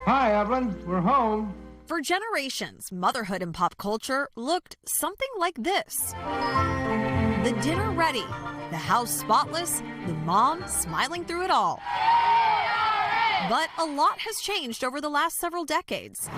Hi, Evelyn. We're home. For generations, motherhood in pop culture looked something like this. The dinner ready, the house spotless, the mom smiling through it all. But a lot has changed over the last several decades.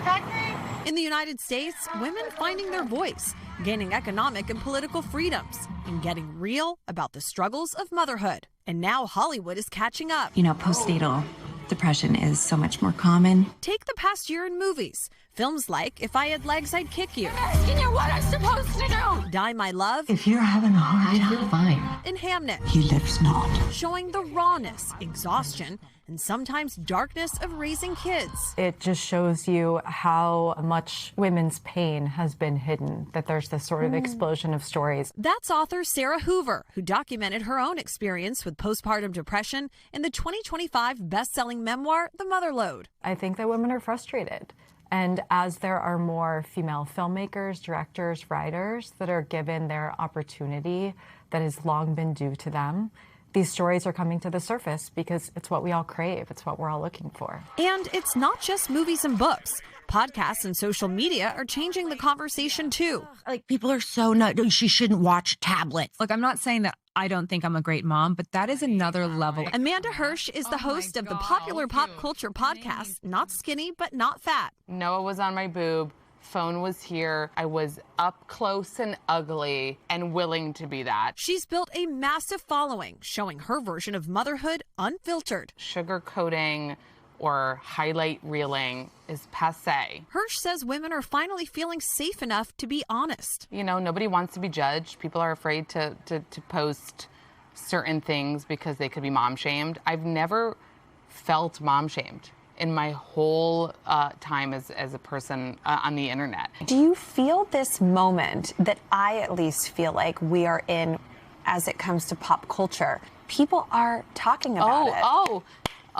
In the United States, women finding their voice, gaining economic and political freedoms, and getting real about the struggles of motherhood. And now Hollywood is catching up. You know, postnatal depression is so much more common. Take the past year in movies. Films like If I Had Legs, I'd Kick You. Asking you what I'm supposed to do. Die My Love. If you're having a hard time, I feel fine. And Hamnet. He lives not. Showing the rawness, exhaustion, and sometimes darkness of raising kids. It just shows you how much women's pain has been hidden, that there's this sort of explosion of stories. That's author Sarah Hoover, who documented her own experience with postpartum depression in the 2025 best-selling memoir, The Motherload. I think that women are frustrated. And as there are more female filmmakers, directors, writers that are given their opportunity that has long been due to them, these stories are coming to the surface because it's what we all crave. It's what we're all looking for. And it's not just movies and books. Podcasts and social media are changing the conversation too. Like, people are so she shouldn't watch tablets. Look, I'm not saying that I don't think I'm a great mom, but that is another level. Amanda Hirsch is the host of the popular pop culture podcast, Not Skinny, But Not Fat. Noah was on my boob. Phone was here. I was up close and ugly and willing to be that. She's built a massive following, showing her version of motherhood unfiltered. Sugarcoating or highlight reeling is passé. Hirsch says women are finally feeling safe enough to be honest. You know, nobody wants to be judged. People are afraid to post certain things because they could be mom shamed. I've never felt mom shamed in my whole time as a person on the internet. Do you feel this moment that I at least feel like we are in as it comes to pop culture? People are talking about it.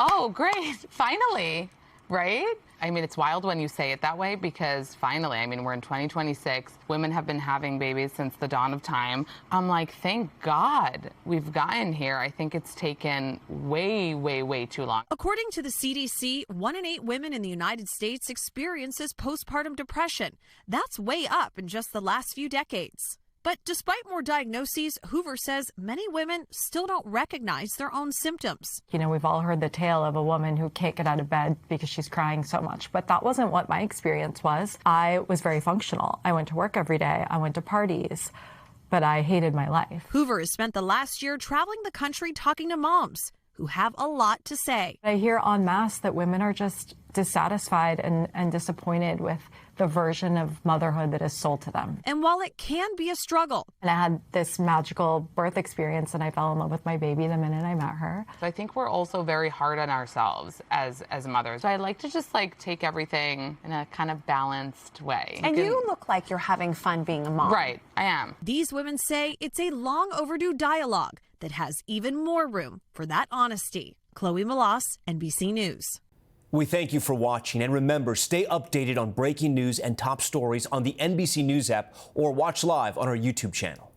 Oh, great. Finally, right? I mean, it's wild when you say it that way because finally, I mean, we're in 2026. Women have been having babies since the dawn of time. I'm like, thank God we've gotten here. I think it's taken way, way, way too long. According to the CDC, 1 in 8 women in the United States experiences postpartum depression. That's way up in just the last few decades. But despite more diagnoses, Hoover says many women still don't recognize their own symptoms. You know, we've all heard the tale of a woman who can't get out of bed because she's crying so much, but that wasn't what my experience was. I was very functional. I went to work every day. I went to parties, but I hated my life. Hoover has spent the last year traveling the country talking to moms who have a lot to say. I hear en masse that women are just dissatisfied and disappointed with the version of motherhood that is sold to them. And while it can be a struggle. And I had this magical birth experience and I fell in love with my baby the minute I met her. So I think we're also very hard on ourselves as mothers. So I like to just take everything in a kind of balanced way. And you look like you're having fun being a mom. Right, I am. These women say it's a long overdue dialogue that has even more room for that honesty. Chloe Melas, NBC News. We thank you for watching, and remember, stay updated on breaking news and top stories on the NBC News app or watch live on our YouTube channel.